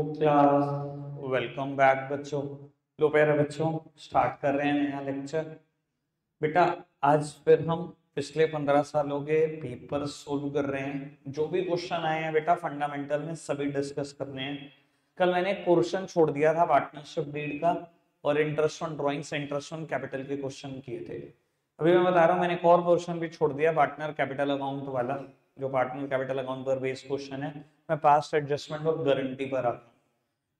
Class. Welcome back बच्चों। लो प्यारे बच्चों, स्टार्ट कर रहे हैं नया लेक्चर। बेटा आज फिर हम पिछले 15 सालों के पेपर सोल्व कर रहे हैं। जो भी क्वेश्चन आए हैं बेटा फंडामेंटल में सभी डिस्कस करने हैं। कल मैंने क्वेश्चन छोड़ दिया था पार्टनरशिप डीड का और इंटरेस्ट ऑन ड्राइंग से इंटरेस्ट ऑन कैपिटल के क्वेश्चन किए थे। अभी मैं बता रहा हूँ मैंने एक और क्वेश्चन भी छोड़ दिया पार्टनर कैपिटल अकाउंट वाला, जो पार्टनर कैपिटल अकाउंट पर बेस्ड क्वेश्चन है। मैं पास्ट एडजस्टमेंट और गारंटी पर आता हूँ।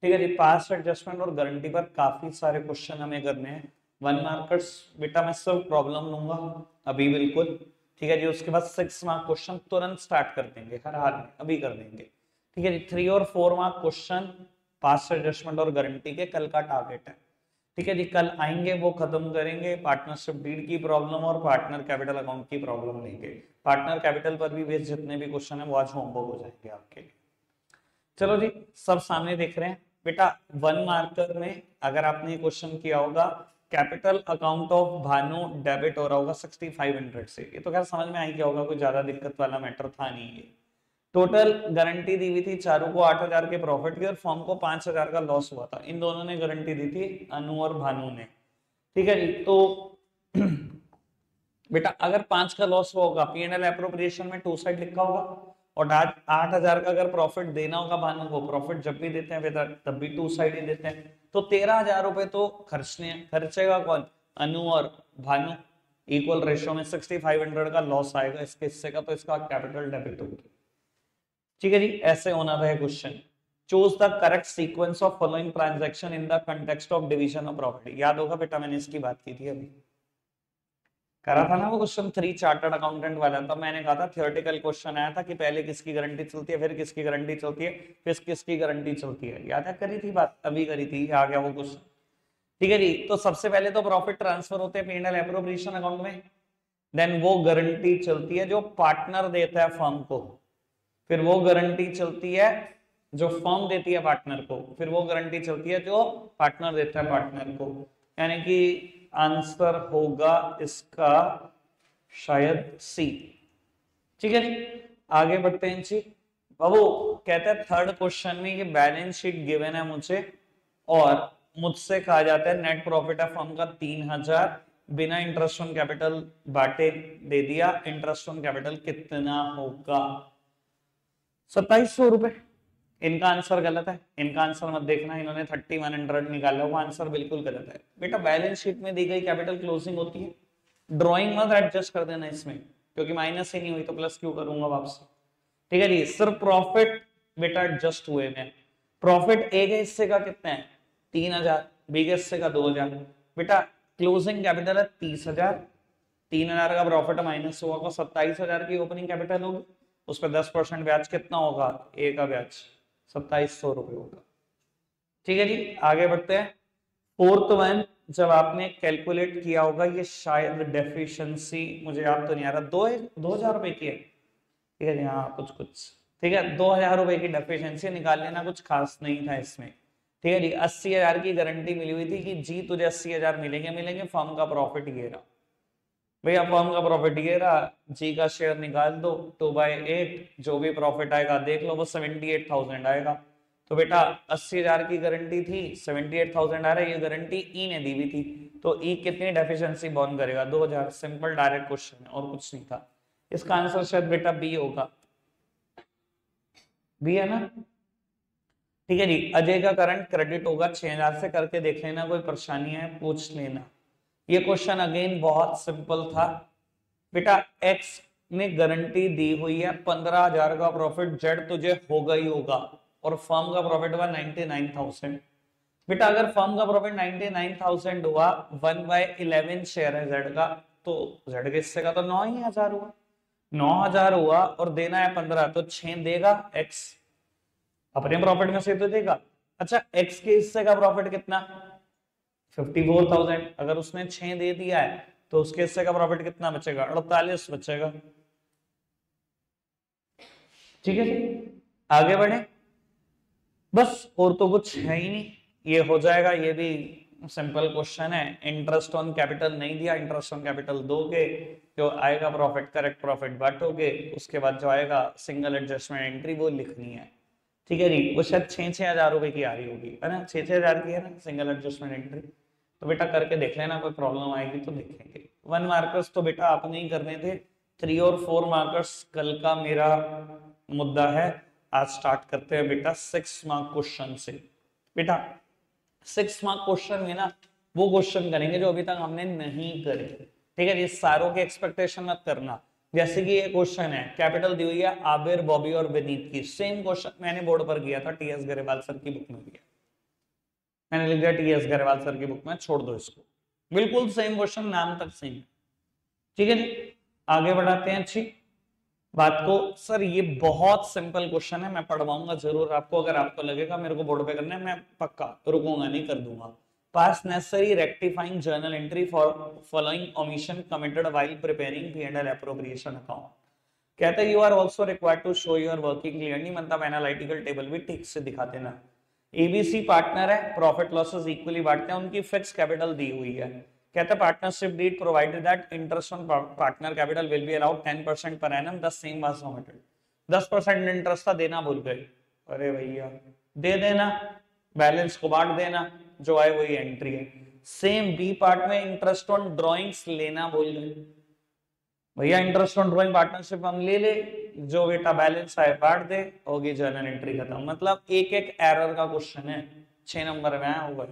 ठीक है जी, पास्ट एडजस्टमेंट और गारंटी पर काफी सारे क्वेश्चन हमें करने हैं। 1 मार्कर्स बेटा मैं सिर्फ प्रॉब्लम लूंगा अभी बिल्कुल। ठीक है जी, उसके बाद 6 मार्क क्वेश्चन तुरंत स्टार्ट कर देंगे, हर हाल में अभी कर देंगे। ठीक है जी, 3 और 4 मार्क क्वेश्चन पास्ट एडजस्टमेंट और गारंटी के कल का टारगेट है। ठीक है जी, कल आएंगे वो खत्म करेंगे, पार्टनरशिप डीड की प्रॉब्लम और पार्टनर कैपिटल अकाउंट की प्रॉब्लम लेंगे। पार्टनर कैपिटल पर भी बेस्ड जितने भी क्वेश्चन है वो आज होमवर्क हो जाएंगे आपके लिए। चलो जी, सब सामने देख रहे हैं बेटा। 1 मार्कर में अगर आपने क्वेश्चन किया होगा capital account of Bhanu debit हो रहा होगा 6500 से, ये तो खैर समझ में आई क्या होगा, कोई ज्यादा दिक्कत वाला मैटर था नहीं ये। टोटल गारंटी दी हुई थी चारों को 8000 के प्रॉफिट की और फर्म को 5000 का लॉस हुआ था। इन दोनों ने गारंटी दी थी, अनु और भानु ने। ठीक है जी, तो बेटा अगर 5 का लॉस हुआ होगा पीएनएल एप्रोप्रिएशन में टू साइड लिखा होगा, और 8000 का अगर प्रॉफिट देना होगा भानु को, प्रॉफिट जब भी देते हैं तब भी टू साइड ही देते हैं, तो 13000 रुपए तो खर्चेगा कौन, अनु और भानु। इक्वल रेशियो में 6500 का लॉस आएगा इसके हिस्से का, तो इसका कैपिटल डेबिट होगी। ठीक है जी, ऐसे होना था question. Choose the correct sequence of following transaction in the context of division of property. याद होगा बेटा मैंने इसकी बात की थी, अभी करा था ना वो क्वेश्चन 3 चार्टर्ड अकाउंटेंट वाला। तब मैंने कहा था थियोरेटिकल क्वेश्चन आया था कि पहले किसकी गारंटी चलती है, फिर किसकी गारंटी चलती है, फिर किसकी गारंटी चलती है। याद है करी थी बात, अभी करी थी, आ गया वो क्वेश्चन। ठीक है जी, तो सबसे पहले तो प्रॉफिट ट्रांसफर होते हैं पीएनएल एप्रोप्रिएशन अकाउंट में, देन वो गारंटी चलती है जो पार्टनर देता है फर्म को, फिर वो गारंटी चलती है जो फर्म देती है पार्टनर को, फिर वो गारंटी चलती है जो पार्टनर देता है पार्टनर को। यानी कि आंसर होगा इसका शायद सी। ठीक है जी, आगे बढ़ते हैं जी। बाबू कहते हैं थर्ड क्वेश्चन में ये बैलेंस शीट गिवन है मुझे और मुझसे कहा जाता है नेट प्रॉफिट है फर्म का 3000, बिना इंटरेस्ट ऑन कैपिटल बांटे दे दिया, इंटरेस्ट ऑन कैपिटल कितना होगा, 2700 रुपए। इनका आंसर गलत है, इनका आंसर मत देखना, इन्होंने 3100 निकाला, वो आंसर बिल्कुल गलत है। बेटा बैलेंस शीट में दी गई कैपिटल क्लोजिंग होती है, ड्राइंग मत एडजस्ट कर देना इसमें, क्योंकि माइनस ही नहीं हुई तो प्लस क्यों करूंगा वापस। ठीक है जी, सिर्फ प्रॉफिट बेटा एडजस्ट हुए हैं। प्रॉफिट ए के हिस्से का कितना है 3000, बी के हिस्से का 2000। बेटा क्लोजिंग कैपिटल है 30000, 3000 का प्रॉफिट माइनस हुआ को 27000 की ओपनिंग कैपिटल होगी, उस पर 10% ब्याज कितना होगा, ए का ब्याज 2700 रुपए होगा। ठीक है जी, आगे बढ़ते हैं। फोर्थ वन, जब आपने कैलकुलेट किया होगा, ये शायद डेफिशिएंसी मुझे याद तो नहीं आ रहा, 2000 रुपए की है। ठीक है जी, हाँ कुछ कुछ ठीक है, 2000 रुपए की डेफिशिएंसी निकाल लेना, कुछ खास नहीं था इसमें। ठीक है जी, 80,000 की गारंटी मिली हुई थी कि जी तुझे 80,000 मिलेंगे, फर्म का प्रॉफिट ये रहा भैया, फर्म का प्रॉफिट ये रहा, जी का शेयर निकाल दो 2/8, जो भी प्रॉफिट आएगा देख लो, वो 78,000 आएगा। तो बेटा 80,000 की गारंटी थी, 78,000 आ रहा है, ये गारंटी ई ने दी हुई थी, तो ई कितनी डेफिशिएंसी बॉर्न करेगा 2000। सिंपल डायरेक्ट क्वेश्चन है और कुछ नहीं था। इसका आंसर शायद बेटा बी होगा, बी है ना। ठीक है जी, अजय का करंट क्रेडिट होगा 6000 से, करके देख लेना, कोई परेशानी है पूछ लेना। ये क्वेश्चन अगेन बहुत सिंपल था बेटा। एक्स ने गारंटी दी हुई है 15,000 का प्रॉफिट जेड तुझे होगा ही होगा, और फर्म का प्रॉफिट हुआ 99,000। बेटा अगर फर्म का प्रॉफिट 99,000 हुआ, 1/11 शेयर है जेड का, तो जेड के हिस्से का तो 9,000 हुआ, 9,000 हुआ और देना है 15, तो 6 देगा एक्स, अपने प्रॉफिट में से तो देगा। अच्छा एक्स के हिस्से का प्रॉफिट कितना 54,000, अगर उसने 6 दे दिया है तो उसके हिस्से का प्रॉफिट कितना बचेगा, 48 बचेगा। ठीक है जी, आगे बढ़े, बस और तो कुछ है ही नहीं, ये हो जाएगा। ये भी सिंपल क्वेश्चन है, इंटरेस्ट ऑन कैपिटल नहीं दिया, इंटरेस्ट ऑन कैपिटल दोगे, जो आएगा प्रॉफिट करेक्ट प्रॉफिट बांटोगे, उसके बाद जो आएगा सिंगल एडजस्टमेंट एंट्री वो लिखनी है। ठीक है जी, वो शायद 6,000 रुपए की आ रही होगी, है ना, 6,000 की है ना सिंगल एडजस्टमेंट एंट्री। तो बेटा करके देख लेना, कोई प्रॉब्लम आएगी तो देखेंगे। 1 मार्कर्स तो बेटा आपने ही करने थे, 3 और 4 मार्कर्स कल का मेरा मुद्दा है। आज स्टार्ट करते हैं बेटा 6 मार्क क्वेश्चन से। बेटा 6 मार्क क्वेश्चन में ना वो क्वेश्चन करेंगे जो अभी तक हमने नहीं करे, ठीक है, ये सारों के एक्सपेक्टेशन मत करना। जैसे कि ये क्वेश्चन है, कैपिटल दी हुई है आबिर, बॉबी और विनीत की, सेम क्वेश्चन मैंने बोर्ड पर किया था, टीएस गरेवाल सर की बुक में किया, मैंने लिख दिया टीएस गरेवाल सर की बुक में, छोड़ दो इसको, बिल्कुल सेम क्वेश्चन, नाम तक सेम। ठीक है जी, आगे बढ़ाते हैं अच्छी बात को। सर ये बहुत सिंपल क्वेश्चन है, मैं पढ़वाऊंगा जरूर आपको, अगर आपको लगेगा मेरे को बोर्ड पे करना है, मैं पक्का रुकूंगा नहीं, कर दूंगा। Pass necessary rectifying journal entry for following omission committed while preparing P&L appropriation account. कहते हैं you are also required to show your working clearly, मतलब एनालिटिकल टेबल भी ठीक से दिखा देना। एबीसी पार्टनर है, प्रॉफिट लॉसेस इक्वली बांटते हैं, उनकी फिक्स कैपिटल दी हुई है। कहते हैं partnership deed provided that interest on partner capital will be allowed 10% per annum, the same was submitted. 10% interest था, देना भूल गए, अरे भैया दे देना, बैलेंस को बांट देना, जो आए वही एंट्री है। सेम बी पार्ट में इंटरेस्ट ऑन ड्रॉइंग्स लेना भूल गए, भैया इंटरेस्ट ऑन ड्रॉइंग पार्टनरशिप हम ले ले, जो बेटा बैलेंस आए बांट दे, होगी जर्नल एंट्री खत्म। मतलब एक एक एरर का क्वेश्चन है, 6 नंबर में आया होगा,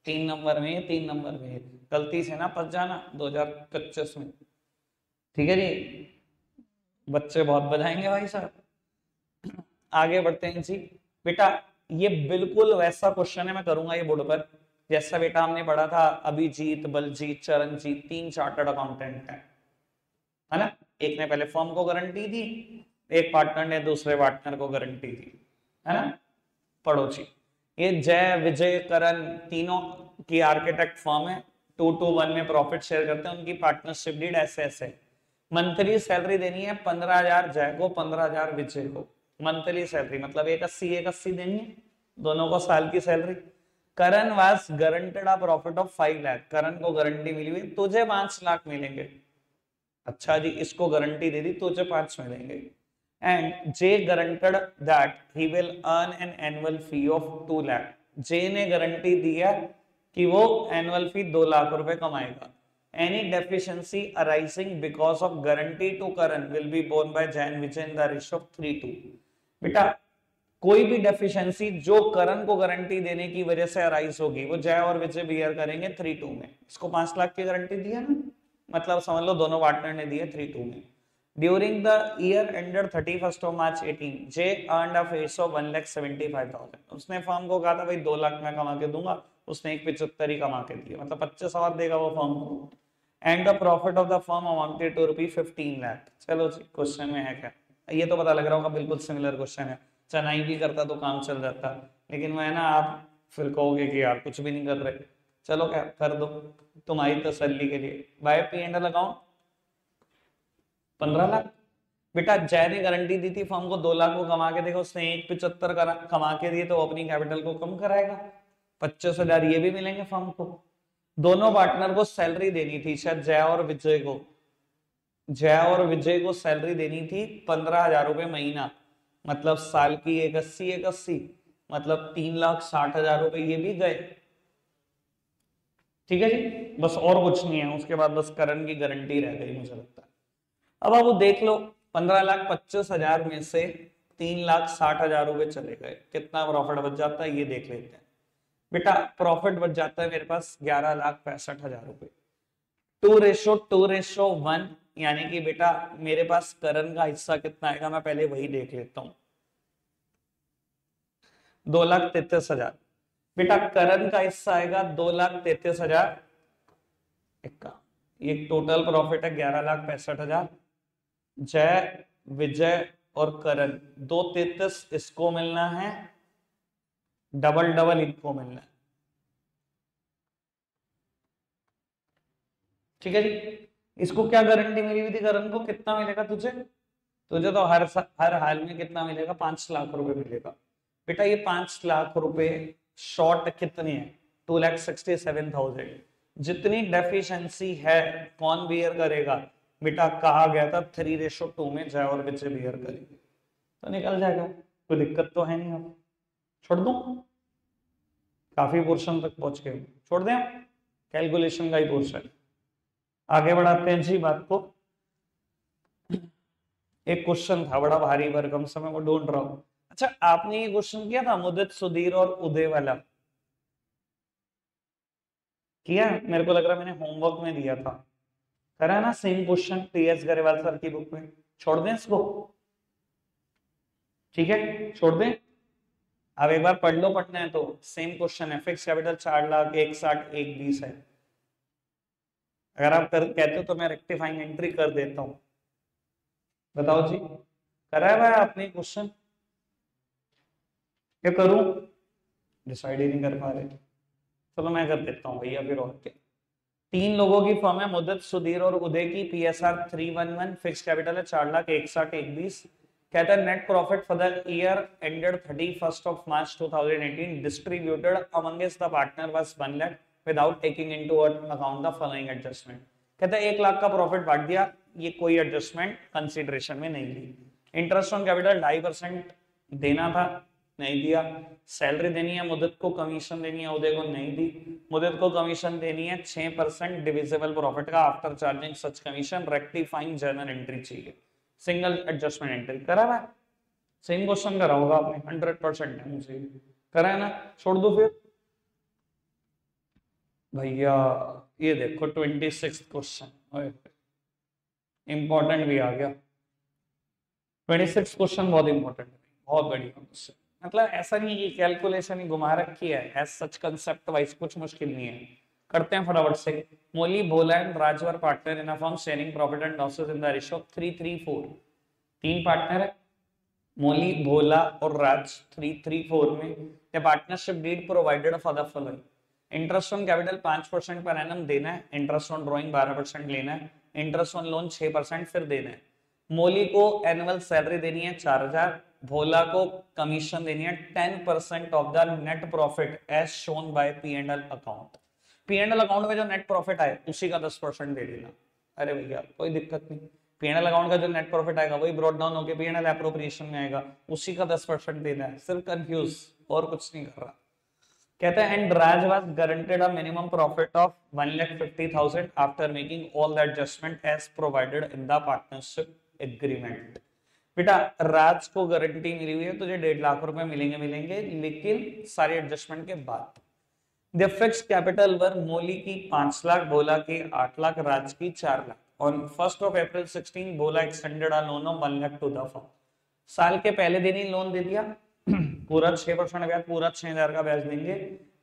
3 नंबर में, 3 नंबर में, गलती से ना फंस जाना 2025 में। ठीक है जी, बच्चे बहुत बजाएंगे भाई साहब। आगे बढ़ते हैं जी। बेटा ये बिल्कुल वैसा क्वेश्चन है, मैं करूंगा ये बोर्ड पर, जैसा बेटा हमने पढ़ा था अभिजीत, बलजीत, चरणजीत, 3 चार्टर्ड अकाउंटेंट है ना, एक ने पहले फर्म को गारंटी दी, एक पार्टनर ने दूसरे पार्टनर को गारंटी दी, है ना। पढ़ो जी, ये जय, विजय, करण तीनों की आर्किटेक्ट फर्म है, 2-1 में प्रॉफिट शेयर करते हैं, उनकी पार्टनरशिप डीड ऐसे ऐसे। मंथली सैलरी देनी है 15,000 जय को, 15,000 विजय को, मंथली सैलरी मतलब 180 देनी है दोनों को, साल की salary. Karan was guaranteed a profit of 5 lakh, Karan को गारंटी मिली हुई तुझे 5 लाख मिलेंगे। अच्छा जी, इसको गारंटी दे दी, तुझे 5 मिलेंगे। And J guaranteed that he will earn an annual fee of 2 lakh, J ने गारंटी दिया कि वो एनुअल फी 2 लाख रुपए कमाएगा। Any deficiency arising because of guarantee to Karan will be borne by Jain Vijay in the ratio of 3:2। बेटा कोई भी डेफिशिएंसी जो करण को गारंटी देने की वजह से अराइज होगी, वो जय और विजय बियर करेंगे 3:2 में। इसको 5 लाख की गारंटी दी है ना, मतलब समझ लो दोनों पार्टनर ने दिए 3:2 में। During the year ended 31st of March 18, J earned a face of 1,75,000। उसने फर्म को कहा था भाई 2 लाख मैं कमा के दूंगा, उसने 1,75 ही कमा के दिए, मतलब 25 और देगा वो फर्म को। And the profit of the firm amounted to ₹15 lakh. चलो जी, क्वेश्चन में है क्या, ये तो पता लग रहा होगा, बिल्कुल सिमिलर क्वेश्चन है, चनाई भी करता तो काम चल जाता, लेकिन मैं ना, आप फिर कहोगे कि यार कुछ भी नहीं कर रहे। चलो क्या कर दो तुम्हारी तसल्ली के लिए। By P&L account 15 lakh. बेटा जय ने गारंटी दी थी फर्म को 2 लाख को कमा के, देखो उसने 1,75 कमा के दिए, तो अपनी कैपिटल को कम कराएगा, 25,000 ये भी मिलेंगे फर्म को। दोनों पार्टनर को सैलरी देनी थी, शायद जय और विजय को, जय और विजय को सैलरी देनी थी 15,000 रुपए महीना, मतलब साल की 180 मतलब 3,60,000 रुपए ये भी गए। ठीक है जी, बस और कुछ नहीं है, उसके बाद बस करण की गारंटी रह गई मुझे लगता है। अब आप वो देख लो, 15,25,000 में से 3,60,000 रुपए चले गए, कितना प्रॉफिट बच जाता है ये देख लेते हैं। बेटा प्रॉफिट बच जाता है मेरे पास 11,65,000 रुपए, 2:1, यानी कि बेटा मेरे पास करण का हिस्सा कितना आएगा, मैं पहले वही देख लेता हूं, 2,33,000। बेटा करण का हिस्सा आएगा 2,33,000 इक्का, ये टोटल प्रॉफिट है 11,65,000। जय, विजय और करण 2,33 इसको मिलना है, डबल डबल इनको मिलना है। ठीक है जी, इसको क्या गारंटी मिली हुई थी करण को, कितना मिलेगा तुझे, तुझे तो हर हाल में कितना मिलेगा, 5 लाख रुपए मिलेगा। बेटा ये 5 लाख रुपए शॉर्ट कितने हैं, 2,67,000। जितनी डेफिशिएंसी है कौन बियर करेगा, बेटा कहा गया था 3:2 में जय और विजय बियर करेंगे, तो निकल जाएगा। कोई दिक्कत तो है नहीं? अब छोड़ दूं? काफी पोर्शन तक पहुंच गए, छोड़ दें? कैलकुलेशन का ही पोर्शन। आगे बढ़ाते हैं जी बात को। एक क्वेश्चन था बड़ा भारी भरकम सा, मैं वो ढूंढ रहा हूं। अच्छा, आपने ये क्वेश्चन किया था मुदित, सुधीर और उदय वाला? किया? मेरे को लग रहा है मैंने होमवर्क में दिया था। करा ना same question TS Grewal sir की बुक में? छोड़ दें इसको? ठीक है, छोड़ दें। अब एक बार पढ़ लो, पढ़ना है तो। सेम क्वेश्चन है, फिक्स कैपिटल 4,00,000, 1,60, 1,20 है। अगर आप कहते हो तो मैं रेक्टिफाइंग एंट्री कर देता हूं। बताओ जी, करा है भाई आपने क्वेश्चन? क्या करूं? डिसाइड ही नहीं कर पा रहे। चलो मैं कर देता हूँ भैया, फिर और क्या। 3 लोगों की फर्म है, मुद्दत, सुधीर और उदय की। पीएसआर 311, फिक्स कैपिटल है 4,00,000, 1,60, 1,20। कहता है net profit for the year ended 31st of March 2018 distributed amongst the partner was 1,00,000 without taking into account the following adjustment. कहता है 1,00,000 का प्रॉफिट बांट दिया, ये कोई एडजस्टमेंट कंसिडरेशन में नहीं ली। इंटरेस्ट ऑन कैपिटल 2.5% देना था, नहीं दिया। सैलरी देनी है मुद्दत को, कमीशन देनी है उदय को, नहीं दी। मुद्दत को कमीशन देनी है 6% डिविजिबल प्रॉफिट का आफ्टर चार्जिंग सच कमीशन। रेक्टिफाइंग जर्नल एंट्री चाहिए, सिंगल एडजस्टमेंट एंट्री। करा है? सेम क्वेश्चन करा होगा आपने, 100% है मुझे। करा है ना? छोड़ दो फिर भैया। ये देखो 26 क्वेश्चन, इंपॉर्टेंट भी आ गया। 26 क्वेश्चन बहुत इंपॉर्टेंट है, बहुत बढ़िया क्वेश्चन। मतलब ऐसा नहीं है कि कैलकुलेशन ही घुमा रखी है, एज सच कंसेप्ट वाइज कुछ मुश्किल नहीं है। करते हैं फटाफट से। Moli, Bhola and Raj were partner in a firm sharing profit and losses in the ratio 3:3:4। 3 partner है, मोली, भोला और राज, 3:3:4 में। The partnership deed provided for the following. Interest on capital 5% पर एनम देना है, इंटरेस्ट ऑन ड्रॉइंग 12% लेना है, इंटरेस्ट ऑन लोन 6% फिर देना है। मोली को एनुअल सैलरी देनी है 4,000, भोला को कमीशन देनी है 10% of the net profit as shown by P and L account. P and L account में जो नेट प्रॉफिट आए उसी का 10% दे देना। अरे भैया कोई दिक्कत नहीं, पी एंड एल अकाउंट का जो नेट प्रॉफिट आएगा वही ब्रॉट डाउन होकर पी एंड एल एप्रोप्रिएशन में आएगा, उसी का 10% देना है। सिर्फ कंफ्यूज, और कुछ नहीं कर रहा। कहता है and Raj was guaranteed a minimum profit of 1,50,000 after making all the adjustment as provided in the partnership agreement. बेटा राज को गारंटी मिली हुई है, तुझे 1.5 लाख रुपए मिलेंगे, लेकिन सारे एडजस्टमेंट के बाद। The fixed capital were Moli की 5,00,000, भोला की 8,00,000, राज की 4,00,000। On 1st of April 16 Bhola extended a loan of 1,00,000 to the firm. साल के पहले दिन ही लोन दे दिया, पूरा 6% ब्याज, पूरा 6,000 का ब्याज देंगे।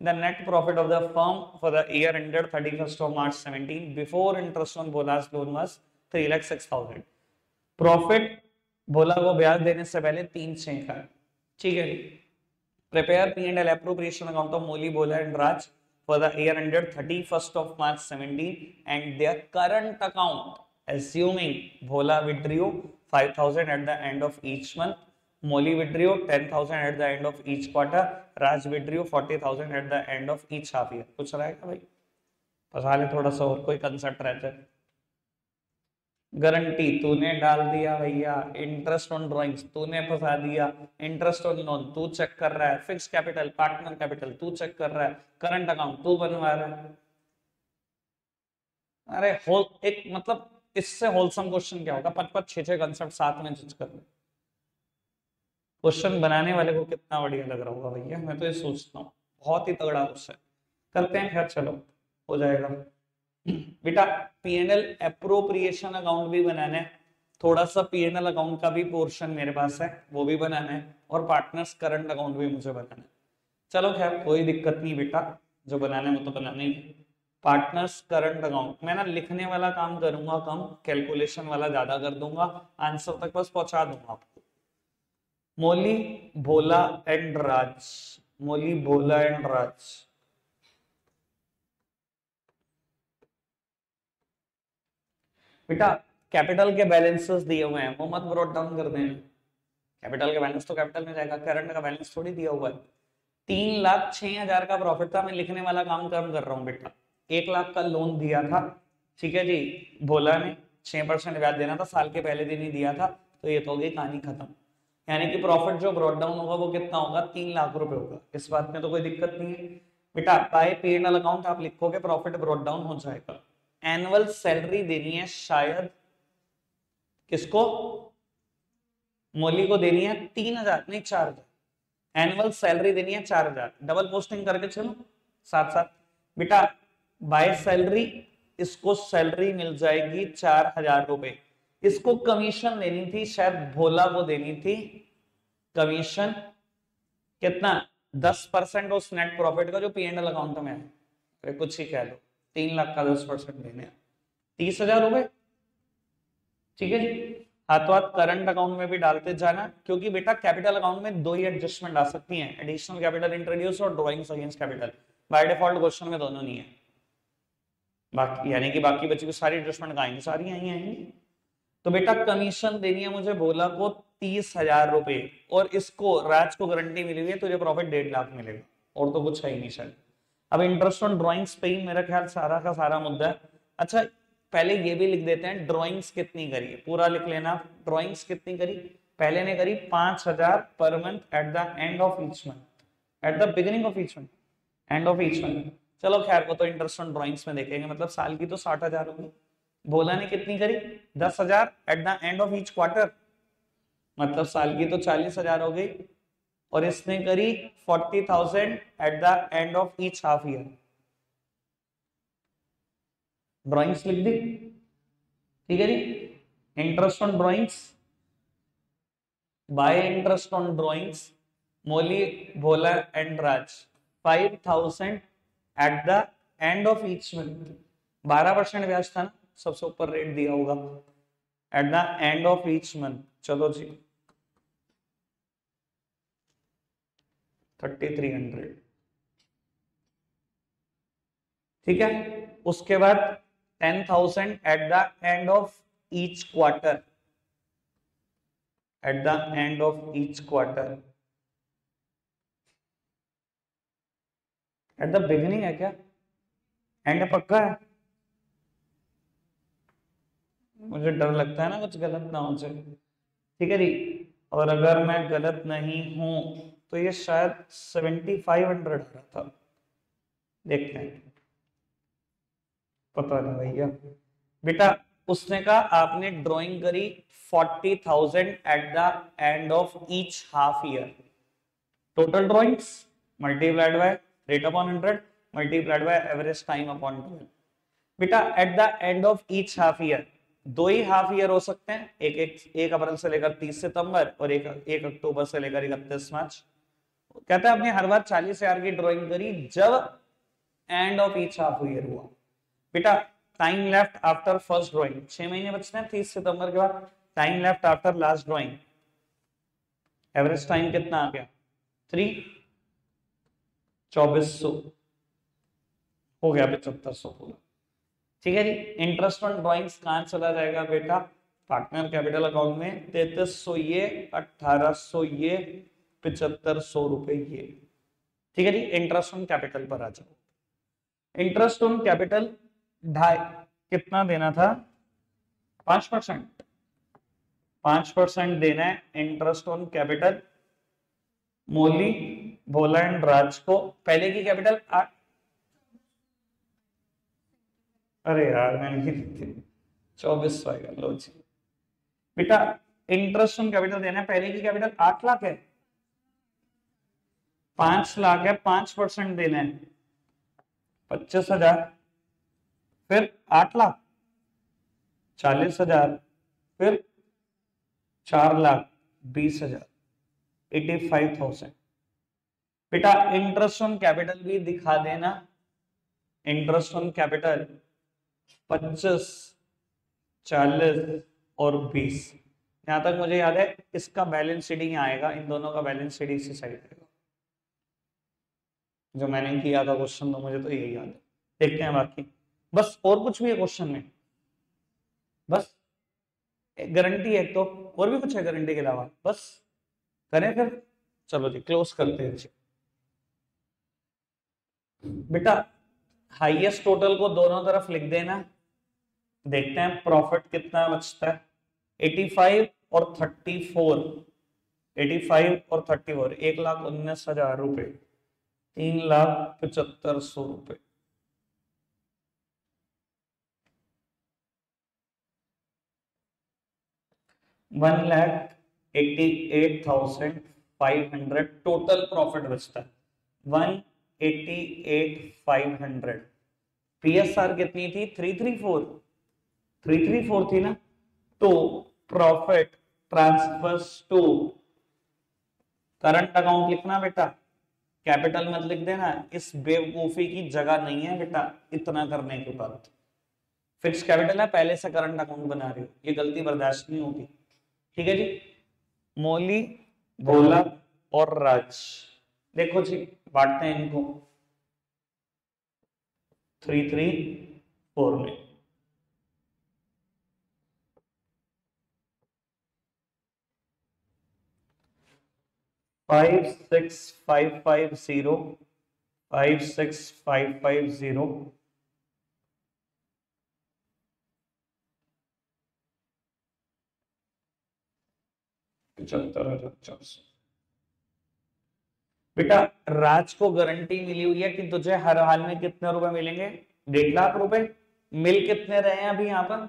The net profit of the firm for the year ended 31st of March 17 before interest on Bhola's loan was 3,06,000। Profit Bhola को ब्याज देने से पहले 3,6 का। ठीक है, prepare P&L appropriation account of Moli, Bhola and Raj for the year ended 31st of March 17 and their current account, assuming Bhola withdrew 5,000 at the end of each month, Moli withdrew 10,000 at the end of each quarter, Raj withdrew 40,000 at the end of each half year। कुछ रहेगा भाई? फंसा ले थोड़ा सा और, कोई concept रहता है। गारंटी तूने डाल दिया भैया, इंटरेस्ट ऑन ड्राइंग्स तूने फंसा दिया, इंटरेस्ट ऑन लोन तू चेक कर रहा है, फिक्स कैपिटल, पार्टनर कैपिटल तू चेक कर रहा है, करंट अकाउंट तू बनवा रहा है। अरे होल एक मतलब इससे होलसम क्वेश्चन क्या होगा? 5-5, 6-6 कंसेप्ट साथ में जज कर रहे। क्वेश्चन बनाने वाले को कितना बढ़िया लग रहा होगा भैया, मैं तो ये सोचता हूँ बहुत ही तगड़ा क्वेश्चन। करते हैं, खैर चलो हो जाएगा। बेटा पीएनएल एप्रोप्रिएशन अकाउंट भी बनाना है, थोड़ा सा पीएनएल अकाउंट का भी पोर्शन मेरे पास है, वो भी बनाना है, और पार्टनर्स करंट अकाउंट भी मुझे बनाना है। चलो खैर कोई दिक्कत नहीं बेटा, जो बनाना है वो तो बनाना ही है। पार्टनर्स करंट अकाउंट मैं ना लिखने वाला काम करूंगा कम, कैलकुलेशन वाला ज्यादा कर दूंगा, आंसर तक बस पहुंचा दूंगा आपको। Moli, Bhola and Raj, Moli, Bhola and Raj. बेटा कैपिटल के बैलेंसेस दिए हुए हैं, वो मत ब्रॉट डाउन कर देना। कैपिटल का बैलेंस तो कैपिटल में जाएगा, करंट का बैलेंस थोड़ी दिया हुआ है। 3,06,000 का प्रॉफिट था, मैं लिखने वाला काम कम कर रहा हूँ बेटा। 1,00,000 का लोन दिया था, ठीक है जी, भोला ने 6% ब्याज देना था, साल के पहले दिन ही दिया था, तो ये तो हो गई कहानी खत्म। यानी कि प्रॉफिट जो ब्रॉट डाउन होगा वो कितना होगा, 3 लाख रुपए होगा। इस बात में तो कोई दिक्कत नहीं है बेटा। बाय P&L अकाउंट आप लिखोगे प्रॉफिट ब्रॉट डाउन हो जाएगा। एनुअल सैलरी देनी है शायद किसको, मौली को देनी है 3,000 नहीं 4,000। एनुअल सैलरी देनी है 4,000, डबल पोस्टिंग करके चलो साथ साथ बेटा। बाय सैलरी इसको सैलरी मिल जाएगी 4,000 रुपए। इसको कमीशन देनी थी शायद भोला को देनी थी कमीशन, कितना 10% उस नेट प्रॉफिट का जो P&L अकाउंट में है। कुछ ही कह लो 3 लाख का 10% देने 30,000 रुपए। ठीक है जी, हाथों हाथ करंट अकाउंट में भी डालते जाना, क्योंकि बेटा कैपिटल अकाउंट में 2 ही एडजस्टमेंट आ सकती हैं, एडिशनल कैपिटल इंट्रोड्यूस और drawings against capital. By default question में दोनों नहीं है, बाकी यानी कि बाकी बची हुई सारी एडजस्टमेंट आएंगी, सारी यहीं आएंगी। तो बेटा कमीशन देनी है मुझे भोला को 30,000 रुपए, और इसको राज को गारंटी मिली हुई है तुझे प्रॉफिट 1.5 लाख मिलेगा, और तो कुछ है ही नहीं शायद। अब इंटरेस्ट ऑन ड्रॉइंग्स पे ही मेरा ख्याल सारा का सारा मुद्दा है। अच्छा पहले ये भी लिख देते हैं ड्राइंग्स कितनी करी है, पूरा लिख लेना। ड्राइंग्स कितनी करी, पहले ने करी 5,000 per month eight the end of each month, at the beginning of each month, and of each month. चलो खैर वो तो इंटरेस्ट ऑन ड्राइंग्स में देखेंगे, मतलब साल की तो 60,000 होगी। भोला ने कितनी करी 10,000 at the end of each quarter, मतलब साल की तो 40,000 हो गई, और इसने करी 40,000 at the end of each half year. Drawings लिख दी, ठीक है जी। Interest on drawings, by interest on drawings Moli Bhola and Raj 5,000 at the end of each month. 12% ब्याज था ना, सबसे ऊपर रेट दिया होगा, at the end of each month. चलो जी 3,300, ठीक है। उसके बाद 10,000 at the end of each quarter, at the end of each quarter. At the beginning है क्या, एंड पक्का है? मुझे डर लगता है ना कुछ गलत ना हो जाए, ठीक है जी। और अगर मैं गलत नहीं हूं तो ये शायद 7,500 आ रहा था, देखते हैं, पता नहीं भैया। बेटा उसने कहा आपने ड्राइंग करी 40,000 at the end of each half year. Total drawings multiplied by rate upon 100 multiplied by average time upon 12। बेटा eight the end of each half year, 2 he half year हो सकते हैं, एक अप्रैल से लेकर 30 सितंबर और एक अक्टूबर से लेकर 31 मार्च। कहता है आपने हर बार 40,000 की ड्राइंग करी जब and of each half year हुआ। बेटा time left after first drawing 6 महीने बचते हैं 30 सितंबर के बाद। Time left after last drawing, average time कितना आ गया 3, 2400 हो गया 7,500 पूरा, ठीक है जी। इंटरेस्ट ऑन ड्राइंग्स कहां चला जाएगा बेटा, पार्टनर कैपिटल अकाउंट में 3,300 ये, 1,800 ये, 7,500 रुपए ये, ठीक है जी। इंटरेस्ट ऑन कैपिटल पर आ जाओ। इंटरेस्ट ऑन कैपिटल कितना देना था, 5%, 5% देना है interest on capital Moli Bhola and Raj को। पहले की कैपिटल अरे यार मैंने नहीं लिखी, 2,400 आएगा, लो जी। बेटा इंटरेस्ट ऑन कैपिटल देना है, पहले की कैपिटल 8 लाख है, 5 लाख है, 5% देना है 25,000, फिर 8 लाख 40,000, फिर 4 लाख 20,000, 85,000। बेटा इंटरेस्ट ऑन कैपिटल भी दिखा देना, इंटरेस्ट ऑन कैपिटल 25, 40 और 20। यहां तक मुझे याद है, इसका बैलेंस शीट ही आएगा, इन दोनों का बैलेंस शीट इसी साइड आएगा। जो मैंने किया था क्वेश्चन तो मुझे तो यही याद है, देखते हैं बाकी। बस और कुछ भी है क्वेश्चन में, बस गारंटी है तो, और भी कुछ है गारंटी के अलावा, बस करें फिर। चलो जी क्लोज करते हैं जी। बेटा हाईएस्ट टोटल को दोनों तरफ लिख देना, देखते हैं प्रॉफिट कितना बचता है, 85 और 34। 85 और 34, 1,19,000 रुपए, 3,75,100 रुपए। $1,88,500 टोटल प्रॉफिट बचता है, 1,88,500। पीएसआर कितनी थी? 334 थी ना। तो profit transfers to current account लिखना बेटा, कैपिटल मत लिख देना, इस बेवकूफी की जगह नहीं है बेटा। इतना करने के बाद फिक्स कैपिटल है, पहले से करंट अकाउंट बना रही हो, ये गलती बर्दाश्त नहीं होगी। ठीक है जी। मौली, भोला और राज, देखो जी बांटते हैं इनको 334 में। 56550, 56550, 75,400। बेटा राज को गारंटी मिली हुई है कि तुझे हर हाल में कितने रुपए मिलेंगे? 1.5 लाख रुपए। मिल कितने रहे हैं अभी यहाँ पर?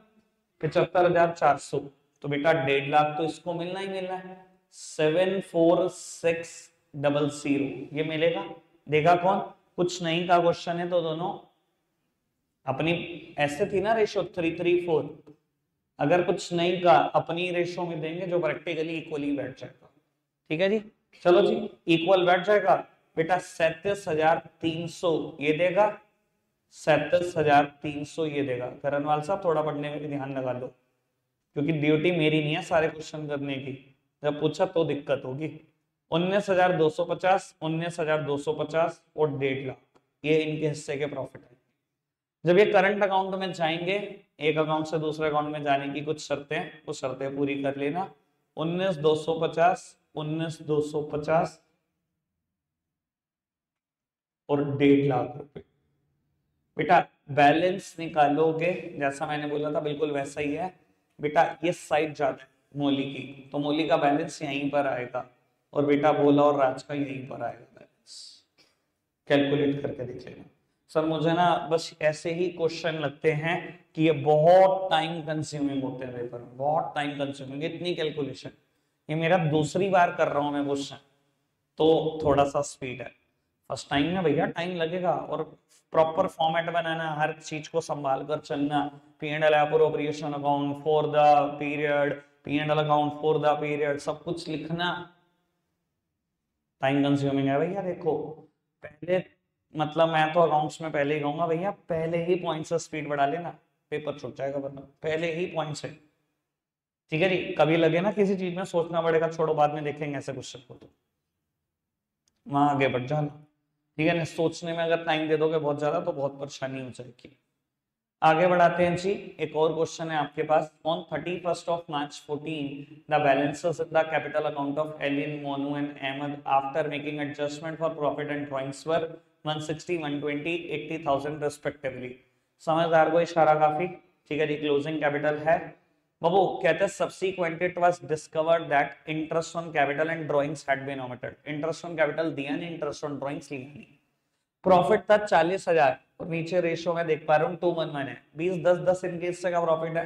75,400। तो बेटा 1.5 लाख तो इसको मिलना ही मिलना है। 74600 ये मिलेगा। देखा कौन? कुछ नहीं का क्वेश्चन है तो दोनों अपनी ऐसे थी ना रेशो 334। अगर कुछ नहीं का अपनी रेशो में देंगे जो प्रैक्टिकली इक्वली बैठ जाएगा। ठीक है जी। चलो जी, इक्वल बैठ जाएगा बेटा। 37,300 ये देगा, 37,300 ये देगा। करणवाल साहब थोड़ा पढ़ने में भी ध्यान लगा लो, क्योंकि ड्यूटी मेरी नहीं है सारे क्वेश्चन करने की, जब पूछा तो दिक्कत होगी। 19,250, 19,250 और 1.5 लाख, ये इनके हिस्से के प्रॉफिट है। जब ये करंट अकाउंट में जाएंगे, एक अकाउंट से दूसरे अकाउंट में जाने की कुछ शर्तें हैं, वो शर्तें पूरी कर लेना। 19,250, 19,250 और 1.5 लाख रुपए। बेटा बैलेंस निकालोगे, जैसा मैंने बोला था बिल्कुल वैसा ही है बेटा। ये साइड ज्यादा है मौली की, तो मौली का बैलेंस यहीं पर आएगा, और बेटा भोला और राज का यहीं पर आएगा बैलेंस। कैलकुलेट करके देख लेना। सर मुझे ना बस ऐसे ही क्वेश्चन लगते हैं कि ये बहुत टाइम कंज्यूमिंग होते हैं पेपर में, बहुत टाइम कंज्यूमिंग, इतनी कैलकुलेशन। ये मेरा दूसरी बार कर रहा हूं मैं क्वेश्चन, तो थोड़ा सा स्पीड है। फर्स्ट टाइम में भैया टाइम लगेगा, और प्रॉपर फॉर्मेट बनाना, हर चीज को संभाल कर चलना। P&L appropriation account for the period, P&L account for the period, सब कुछ लिखना टाइम कंज्यूमिंग है भैया। देखो पहले, मतलब मैं तो अकाउंट्स में पहले ही कहूंगा भैया, पहले ही पॉइंट से स्पीड बढ़ा लेना, पेपर छूट जाएगा वरना। पहले ही पॉइंट से, ठीक है जी। कभी लगे ना किसी चीज में सोचना पड़ेगा, छोड़ो बाद में देखेंगे ऐसे क्वेश्चन को, तो वहां आगे बढ़ जाना। ठीक है ना, सोचने में अगर टाइम दे दोगे बहुत ज्यादा तो बहुत परेशानी हो जाएगी। आगे बढ़ाते हैं जी। एक और क्वेश्चन है आपके पास। On 31st of March 14 the balances in the capital account of Ellen, Monu and Ahmed after making adjustment for profit and drawings were 160, 120, 80,000 respectively. समझदार को इशारा काफी। ठीक है जी। क्लोजिंग कैपिटल है बाबू, कहते हैं subsequently it was discovered that interest on capital and drawings had been omitted. Interest on capital दिया नहीं, इंटरेस्ट ऑन ड्राइंग्स लिया नहीं। प्रॉफिट था 40,000 और नीचे रेशियो में देख पा रहा हूँ 2:1 है। 20, 10, 10 इनके हिस्से का प्रॉफिट है।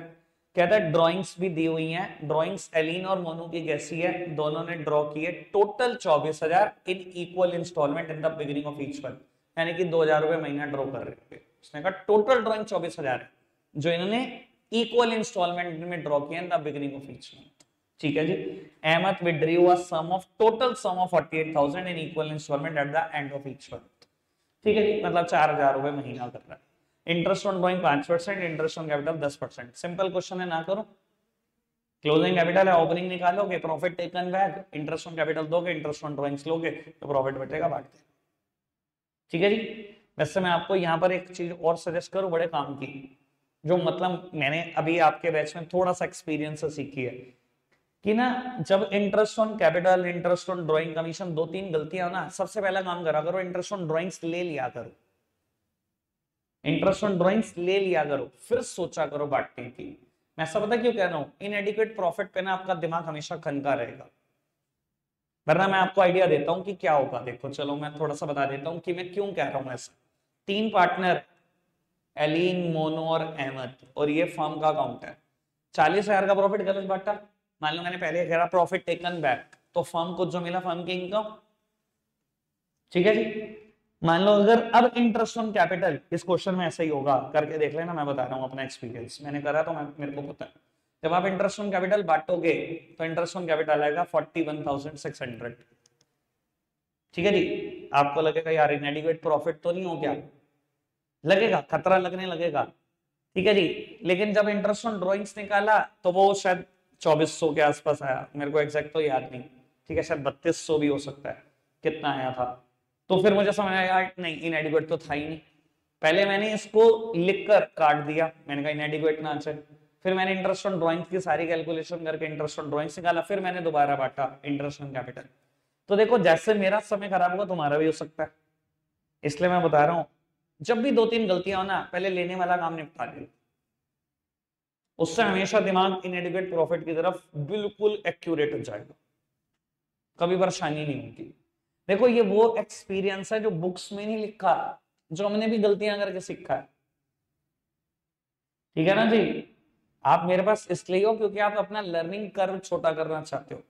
कहता है ड्राइंग्स भी दी हुई हैं। ड्राइंग्स एलिन और मोनू की कैसी है? दोनों ने ड्रॉ की है total 24,000 in equal instalment in the beginning of each month, यानी कि 2,000 रुपए महीना ड्रॉ कर रहे थे। उसने कहा टोटल ड्रॉइंग 24,000 है जो इन्होंने इक्वल इंस्टॉलमेंट में ड्रॉ किया in the beginning of each month. ठीक है जी। Ahmed withdrew a sum of total sum of 48,000 in equal instalment at the end of each month. ठीक है जी, मतलब 4,000 रुपए महीना कर रहा है। Interest on drawing 5%, interest on capital 10%। Simple question है, ना करो। क्लोजिंग कैपिटल है, ओपनिंग निकालोगे, profit taken back, interest on capital दोगे, इंटरेस्ट ऑन ड्रॉइंग्स लोगे, तो प्रॉफिट बचेगा, बांट दे। ठीक है जी। वैसे मैं आपको यहाँ पर एक चीज और सजेस्ट करूं बड़े काम की, जो मतलब मैंने अभी आपके बैच में थोड़ा सा एक्सपीरियंस से सीखी है, कि ना जब interest on capital, interest on drawing commission, 2-3 गलतियां हो ना, सबसे पहला काम करा करो इंटरेस्ट ऑन ड्राइंग्स ले लिया करो। इंटरेस्ट ऑन ड्राइंग्स ले लिया करो, फिर सोचा करो बांटने की। मैं ऐसा पता क्यों कह रहा हूं? इनएडिक्वेट प्रॉफिट पे ना आपका दिमाग हमेशा खनका रहेगा। वरना मैं आपको आइडिया देता हूं कि क्या होगा। देखो चलो मैं थोड़ा सा बता देता हूं कि मैं क्यों कह रहा हूं ऐसा। 3 पार्टनर, एलिन, मोनो और अहमद, और ये फर्म का अकाउंट है। 40,000 का प्रॉफिट गलत बांटा। मान लो मैंने पहले कह रहा प्रॉफिट टेकन बैक, तो फर्म को जो मिला फर्म की इनकम, ठीक है जी। मान लो अगर अब इंटरेस्ट ऑन कैपिटल, इस क्वेश्चन में ऐसा ही होगा, करके देख लेना, मैं बता रहा हूं अपना एक्सपीरियंस, मैंने करा तो मेरे को पता है। जब आप इंटरेस्ट ऑन कैपिटल बांटोगे तो इंटरेस्ट ऑन कैपिटल आएगा 41,600। ठीक है जी। आपको लगेगा यार इनएडिक्वेट प्रॉफिट तो नहीं हो क्या, लगेगा, खतरा लगने लगेगा, ठीक है जी। लेकिन जब इंटरेस्ट ऑन ड्रॉइंग्स निकाला तो वो शायद 2400 के आसपास आया, मेरे को एग्जैक्ट तो याद नहीं, ठीक है, शायद 3200 भी हो सकता है, कितना आया था। तो फिर मुझे समझ आया यार नहीं, इनएडिक्वेट तो था ही नहीं। पहले मैंने इसको लिखकर काट दिया, मैंने कहा इनएडिक्वेट ना आए। फिर मैंने इंटरेस्ट ऑन ड्रॉइंग्स की सारी कैलकुलेशन करके इंटरेस्ट ऑन ड्रॉइंग्स निकाला, फिर मैंने दोबारा बांटा इंटरेस्ट ऑन कैपिटल। तो देखो जैसे मेरा समय खराब होगा तुम्हारा भी हो सकता है, इसलिए मैं बता रहा हूं जब भी 2-3 गलतियां हो ना, पहले लेने वाला काम निपटा ले, उससे हमेशा दिमाग इनएडिक्वेट प्रॉफिट की तरफ बिल्कुल एक्यूरेट हो जाएगा, कभी परेशानी नहीं होगी। देखो ये वो एक्सपीरियंस है जो बुक्स में नहीं लिखा, जो हमने भी गलतियां करके सीखा है, ठीक है ना जी। आप मेरे पास इसलिए हो क्योंकि आप अपना लर्निंग कर्व छोटा करना चाहते हो।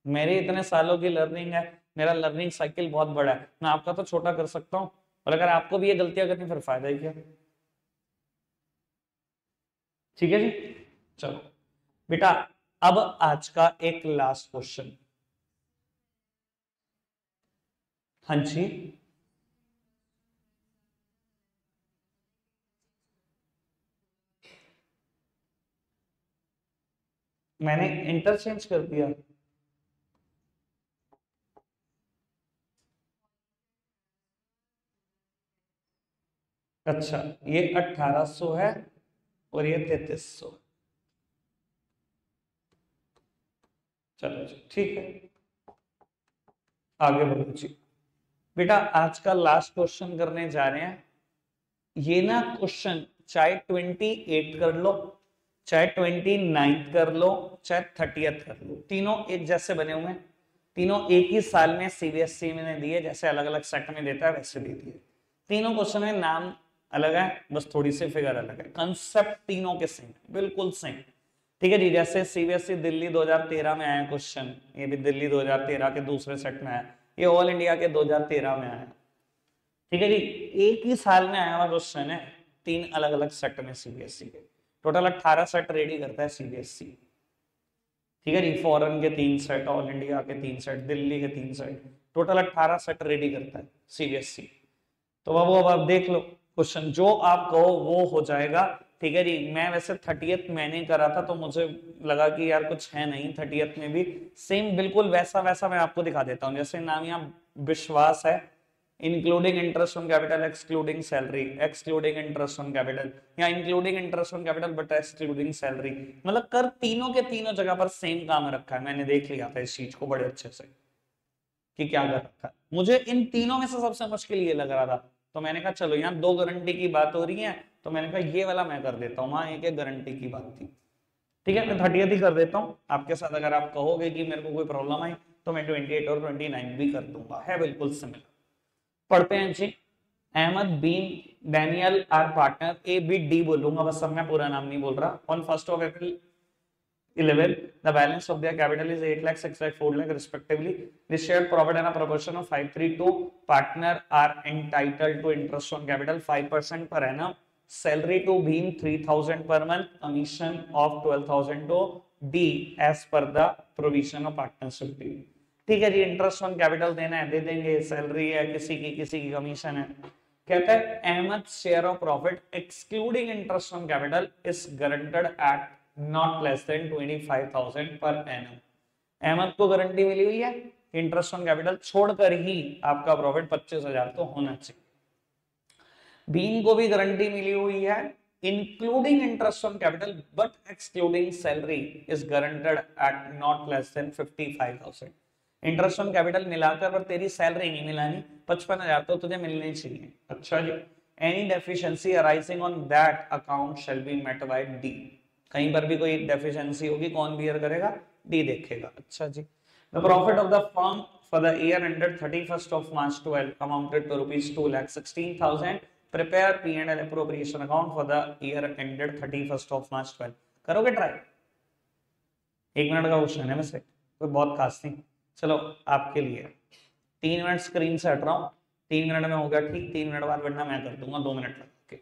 मेरे इतने सालों की लर्निंग है, मेरा लर्निंग साइकिल बहुत बड़ा है, मैं आपका तो छोटा कर सकता हूं, और अगर आपको भी ये गलतियां करनी फिर फायदा ही क्या। ठीक है जी। चलो बेटा, अब आज का एक लास्ट क्वेश्चन। हाँ जी, मैंने इंटरचेंज कर दिया। अच्छा, ये 1800 है और ये 3300। चलो जी ठीक है, आगे बढ़ो जी। बेटा आज का लास्ट क्वेश्चन करने जा रहे हैं। ये ना क्वेश्चन चाहे 28 कर लो, चाहे 29 कर लो, चाहे 30th कर लो, तीनों एक जैसे बने हुए हैं। तीनों एक ही साल में सीबीएसई में दिए, जैसे अलग अलग सेट में देता है वैसे दे दिए। तीनों क्वेश्चन में नाम अलग है, बस थोड़ी सी फिगर अलग है, कंसेप्ट तीनों के सेम, बिल्कुल सेम। ठीक है जी। जैसे सीबीएसई दिल्ली 2013 में आया क्वेश्चन, ये भी दिल्ली 2013 के दूसरे सेट में आया, ये ऑल इंडिया के 2013 में आया। ठीक है जी। एक ही साल में आया हुआ क्वेश्चन है, 3 अलग अलग सेट में सीबीएसई के। टोटल 18 सेट रेडी करता है सीबीएसई। ठीक है जी। फॉरेन के 3 सेट, ऑल इंडिया के 3 सेट, दिल्ली के 3 सेट, टोटल 18 सेट रेडी करता है सीबीएसई। तो बाबू अब आप देख लो, क्वेश्चन जो आप कहो वो हो जाएगा। ठीक है जी। मैं वैसे 30th मैंने करा था तो मुझे लगा कि यार कुछ है नहीं, 30th में भी सेम बिल्कुल वैसा वैसा मैं आपको दिखा देता हूँ। जैसे नाम यहाँ विश्वास है, including interest on capital, excluding salary, excluding interest on capital, या including interest on capital but excluding salary. मतलब कर तीनों के तीनों जगह पर सेम काम रखा है, मैंने देख लिया था इस चीज को बड़े अच्छे से कि क्या कर रखा है। मुझे इन तीनों में से सबसे मुश्किल ये लग रहा था, तो मैंने कहा चलो यहाँ 2 गारंटी की बात हो रही है, तो मैंने कहा ये वाला मैं कर देता हूँ, वहां एक गारंटी की बात थी। ठीक है, मैं 30th ही कर देता हूँ आपके साथ। अगर आप कहोगे कि मेरे को कोई प्रॉब्लम आई तो मैं 28 और 29 भी कर दूंगा, है बिल्कुल सिमिलर। पढ़ते हैं जी। Ahmed, Bean, Daniel are partner, A B D बोलूंगा बस, सब मैं पूरा नाम नहीं बोल रहा। On 1st of April 11, the balance of their capital is 8 lakh, 6 lakh, 4 lakh respectively. The shared profit in a proportion of 5:3. Partner are entitled to interest on capital 5% per annum. Salary to Beam 3,000 per month. Commission of 12,000 to D as per the provision of partnership deal. ठीक है जी। Interest on capital देना है, दे देंगे। Salary है किसी की commission है। कहता है Ahmed share of profit excluding interest on capital is guaranteed at not less than 25,000 per annum. Ahmad को गारंटी मिली हुई है, इंटरेस्ट ऑन कैपिटल छोड़कर ही आपका प्रॉफिट 25,000 तो होना चाहिए। बीन को भी गारंटी मिली हुई है, including interest on capital but excluding salary is guaranteed at not less than 55,000। Interest on capital मिलाकर पर तेरी सैलरी नहीं मिलानी, 55,000 तो तुझे मिलनी चाहिए। अच्छा जी। Any deficiency arising on that account shall be met by D. कहीं पर भी कोई डेफिशिएंसी होगी कौन बियर करेगा, डी देखेगा। अच्छा जी। The profit of the firm for the year ended 31st of March 12 amounted to rupees 2,16,000. Prepare P&L appropriation account for the year ended 31st of March 12. करोगे ट्राई? 1 मिनट का question है वैसे, कोई बहुत खास नहीं। चलो आपके लिए 3 मिनट स्क्रीन से हट रहा हूँ, 3 मिनट में हो गया ठीक, 3 मिनट बाद वरना मैं कर दूंगा 2 मिनट लगा के।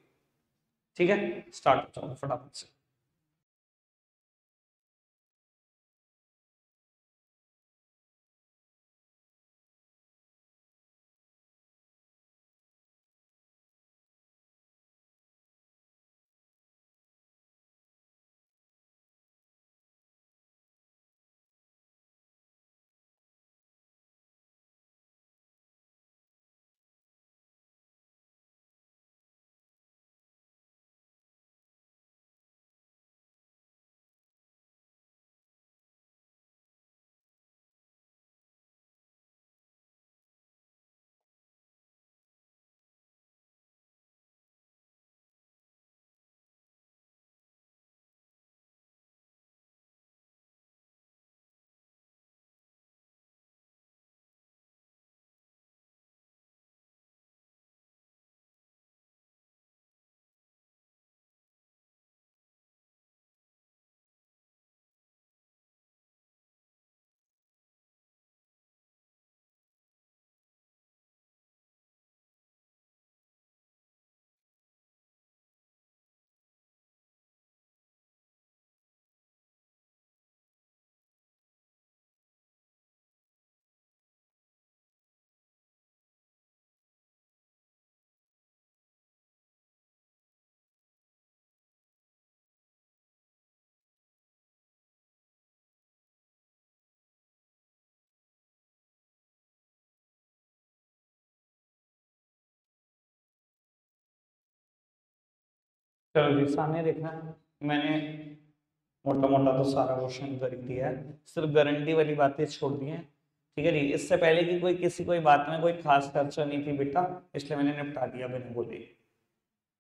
ठीक है, स्टार्ट हो जाओ फटाफट से। चलो जी, सामने देखना, मैंने मोटा मोटा तो सारा क्वेश्चन कर ही दिया है, सिर्फ गारंटी वाली बातें छोड़ दी हैं। ठीक है जी, इससे पहले की कोई किसी कोई बात में कोई खास चर्चा नहीं थी बेटा, इसलिए मैंने निपटा दिया बिना बोले।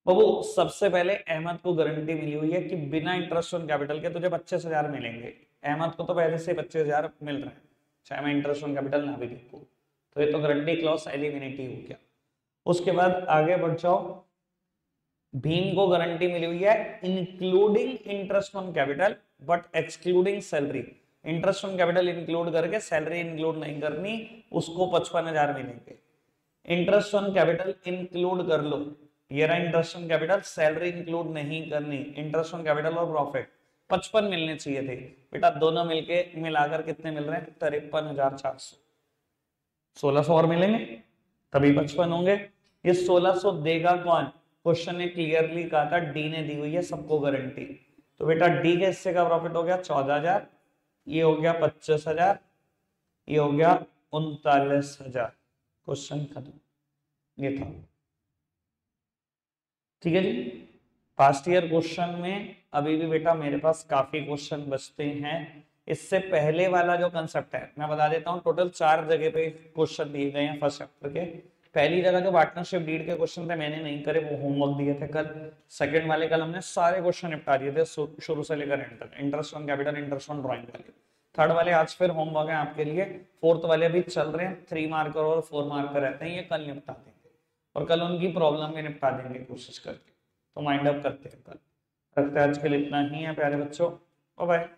बाबू सबसे पहले अहमद को गारंटी मिली हुई है कि बिना इंटरेस्ट ऑन कैपिटल के तुझे 25,000 मिलेंगे। अहमद को तो पहले से 25,000 मिल रहा है, चाहे मैं इंटरेस्ट ऑन कैपिटल ना भी देखूं, तो ये तो गारंटी क्लॉज एलिमिनेट ही हो गया। उसके बाद आगे बढ़ जाओ, भीम को गारंटी मिली हुई है including interest on capital but excluding salary. Interest on capital include करके सैलरी इंक्लूड नहीं करनी, उसको 55,000 मिलेंगे। इंटरेस्ट ऑन कैपिटल इंक्लूड कर लो, ये रहा interest on capital, salary include नहीं करनी, इंटरेस्ट ऑन कैपिटल और प्रॉफिट 55 मिलने चाहिए थे बेटा, दोनों मिलके मिलाकर कितने मिल रहे हैं? 53,400। 1600 और मिलेंगे तभी 55 होंगे। ये 1600 देगा कौन? क्वेश्चन ने क्लियरली कहा था, डी ने दी हुई है सबको गारंटी, तो बेटा डी के हिस्से का प्रॉफिट हो गया 14,000, ये हो गया 25,000, ये हो गया 39,000। क्वेश्चन खत्म, ये था। ठीक है जी, पास्ट ईयर क्वेश्चन में अभी भी बेटा मेरे पास काफी क्वेश्चन बचते हैं। इससे पहले वाला जो कंसेप्ट है मैं बता देता हूँ, टोटल 4 जगह पे क्वेश्चन दिए गए हैं फर्स्ट चैप्टर के। पहली जगह जो पार्टनरशिप डीड के क्वेश्चन थे मैंने नहीं करे, वो होमवर्क दिए थे कल। सेकंड वाले कल हमने सारे क्वेश्चन निपटा दिए थे शुरू से लेकर एंड तक, interest on capital, interest on drawing वाले। थर्ड वाले आज फिर होमवर्क है आपके लिए। फोर्थ वाले अभी चल रहे हैं, 3 मार्कर और 4 मार्कर रहते हैं, ये कल निपटा देंगे और कल उनकी प्रॉब्लम भी निपटा देंगे कोशिश करके। तो माइंड अप करते हैं कल। रखते हैं आज के लिए इतना ही है प्यारे बच्चों, बाय बाय।